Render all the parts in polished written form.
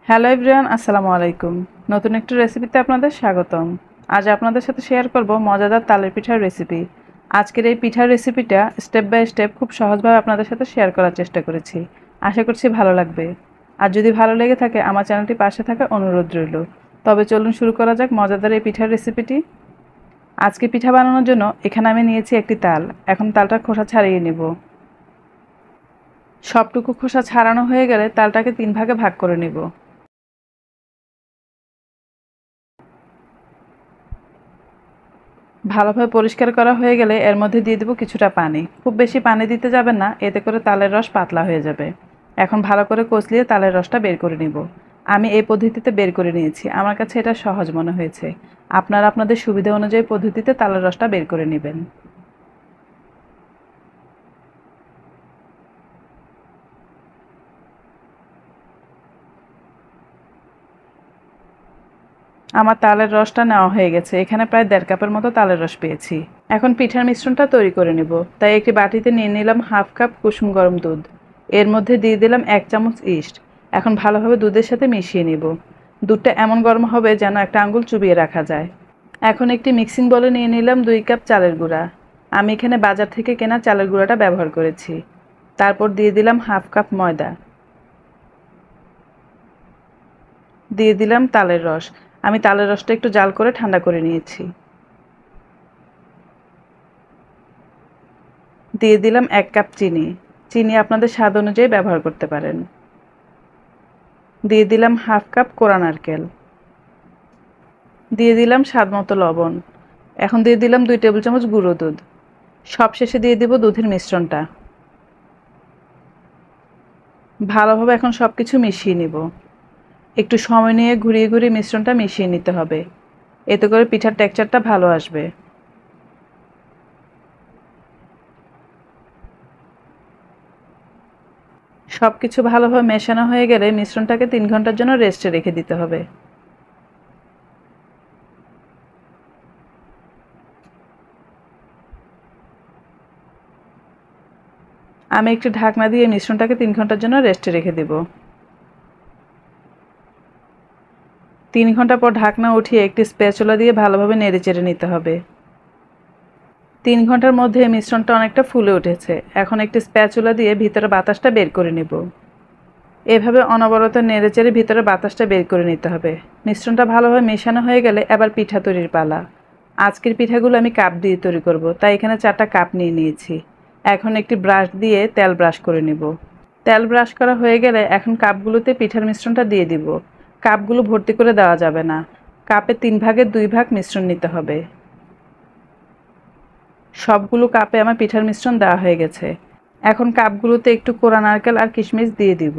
Hello everyone, আসসালামু আলাইকুম। নতুন একটি রেসিপিতে আপনাদের স্বাগতম। আজ আপনাদের সাথে শেয়ার করব মজাদার তালের পিঠার রেসিপি। আজকের এই পিঠার রেসিপিটা স্টেপ বাই স্টেপ খুব সহজভাবে আপনাদের সাথে শেয়ার করার চেষ্টা করেছি। আশা করছি ভালো লাগবে। আর যদি ভালো লেগে থাকে আমার চ্যানেলটি পাশে থাকার অনুরোধ রইল। তবে চলুন শুরু করা যাক মজাদার এই পিঠার রেসিপিটি। আজকে পিঠা বানানোর জন্য এখানে আমি নিয়েছি একটি তাল। এখন তালটা খোসা ছাড়িয়ে নেব। সবটুকু খোসা ছাড়ানো হয়ে গেলে তালটাকে 3 ভাগে ভাগ করে নেব। ভালোভাবে পরিষ্কার করা হয়ে গেলে এর মধ্যে দিয়ে দেবো কিছুটা পানি। খুব বেশি পানি দিতে যাবেন না, এতে করে তালের রস পাতলা হয়ে যাবে। এখন ভালো করে কষলিয়ে তালের রসটা বের করে নিব। আমি এই পদ্ধতিতে বের করে নিয়েছি, আমার কাছে এটা সহজ মনে হয়েছে। আপনারা আপনাদের সুবিধা অনুযায়ী পদ্ধতিতে তালের রসটা বের করে নেবেন। আমার তালের রসটা নেওয়া হয়ে গেছে। এখানে প্রায় 1.5 কাপের মতো তালের রস পেয়েছি। এখন পিঠার মিশ্রণটা তৈরি করে নেব। তাই একটি বাটিতে নিয়ে নিলাম 1/2 কাপ কুসুম গরম দুধ। এর মধ্যে দিয়ে দিলাম 1 চামচ ইস্ট। এখন ভালোভাবে দুধের সাথে মিশিয়ে নেব। দুধটা এমন গরম হবে যেন একটা আঙ্গুল চুবিয়ে রাখা যায়। এখন একটি মিক্সিং বলে নিয়ে নিলাম 2 কাপ চালের গুঁড়া। আমি এখানে বাজার থেকে কেনা চালের গুঁড়াটা ব্যবহার করেছি। তারপর দিয়ে দিলাম 1/2 কাপ ময়দা। দিয়ে দিলাম তালের রস। আমি তালের রসটা একটু জাল করে ঠান্ডা করে নিয়েছি। দিয়ে দিলাম 1 কাপ চিনি। চিনি আপনাদের স্বাদ অনুযায়ী ব্যবহার করতে পারেন। দিয়ে দিলাম 1/2 কাপ কোরা নারকেল। দিয়ে দিলাম স্বাদ মতো লবণ। এখন দিয়ে দিলাম 2 টেবিল চামচ গুঁড়ো দুধ। সবশেষে দিয়ে দিব দুধের মিশ্রণটা। ভালোভাবে এখন সব কিছু মিশিয়ে নিব। একটু সময় নিয়ে ঘুরিয়ে ঘুরিয়ে মিশ্রণটা মিশিয়ে নিতে হবে। এতে করে পিঠার টেক্সচারটা ভালো আসবে। সব কিছু ভালোভাবে মেশানো হয়ে গেলে মিশ্রণটাকে 3 ঘন্টার জন্য রেস্টে রেখে দিতে হবে। আমি একটু ঢাকনা দিয়ে মিশ্রণটাকে 3 ঘন্টার জন্য রেস্টে রেখে দেব। 3 ঘন্টা পর ঢাকনা উঠিয়ে একটি স্প্যাচুলা দিয়ে ভালোভাবে নেড়েচেড়ে নিতে হবে। 3 ঘন্টার মধ্যে মিশ্রণটা অনেকটা ফুলে উঠেছে। এখন একটি স্প্যাচুলা দিয়ে ভিতরে বাতাসটা বের করে নেব। এভাবে অনবরত নেড়েচেড়ে ভিতরে বাতাসটা বের করে নিতে হবে। মিশ্রণটা ভালোভাবে মেশানো হয়ে গেলে এবার পিঠা তৈরির পালা। আজকের পিঠাগুলো আমি কাপ দিয়ে তৈরি করব, তাই এখানে 4টা কাপ নিয়ে নিয়েছি। এখন একটি ব্রাশ দিয়ে তেল ব্রাশ করে নেব। তেল ব্রাশ করা হয়ে গেলে এখন কাপগুলোতে পিঠার মিশ্রণটা দিয়ে দিব। কাপগুলো ভর্তি করে দেওয়া যাবে না। কাপে 3 ভাগের 2 ভাগ মিশ্রণ নিতে হবে। সবগুলো কাপে আমার পিঠার মিশ্রণ দেওয়া হয়ে গেছে। এখন কাপগুলোতে একটু কোরা নারকেল আর কিশমিশ দিয়ে দিব।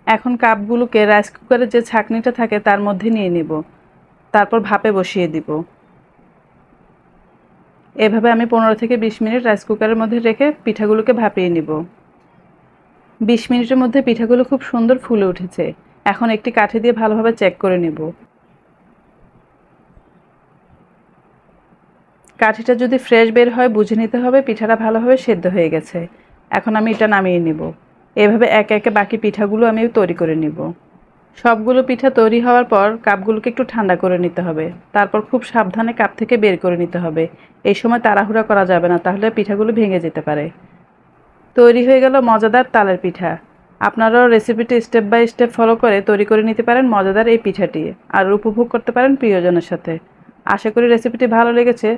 এখন কাপগুলোকে রাইস কুকারের যে ছাঁকনিটা থাকে তার মধ্যে নিয়ে নিব। তারপর ভাপে বসিয়ে দিব। এভাবে আমি 15 থেকে 20 মিনিট রাইস কুকারের মধ্যে রেখে পিঠাগুলোকে ভাপিয়ে নিব। 20 মিনিটের মধ্যে পিঠাগুলো খুব সুন্দর ফুলে উঠেছে। এখন একটি কাঠি দিয়ে ভালোভাবে চেক করে নেব। কাঠিটা যদি ফ্রেশ বের হয় বুঝে নিতে হবে পিঠাটা ভালোভাবে সেদ্ধ হয়ে গেছে। এখন আমি এটা নামিয়ে নিব। এভাবে একে একে বাকি পিঠাগুলো আমি তৈরি করে নিব। সবগুলো পিঠা তৈরি হওয়ার পর কাপগুলোকে একটু ঠান্ডা করে নিতে হবে। তারপর খুব সাবধানে কাপ থেকে বের করে নিতে হবে। এই সময় তাড়াহুড়া করা যাবে না, তাহলে পিঠাগুলো ভেঙে যেতে পারে। তৈরি হয়ে গেল মজাদার তালের পিঠা। আপনারাও রেসিপিটি স্টেপ বাই স্টেপ ফলো করে তৈরি করে নিতে পারেন মজাদার এই পিঠাটি, আর উপভোগ করতে পারেন প্রিয়জনের সাথে। আশা করি রেসিপিটি ভালো লেগেছে।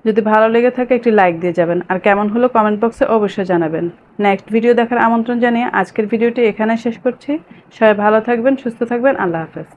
যদি ভালো লেগে থাকে একটি লাইক দিয়ে যাবেন, আর কেমন হলো কমেন্ট বক্সে অবশ্যই জানাবেন। নেক্সট ভিডিও দেখার আমন্ত্রণ জানিয়ে আজকের ভিডিওটি এখানে শেষ করছি। সবাই ভালো থাকবেন, সুস্থ থাকবেন। আল্লাহ হাফেজ।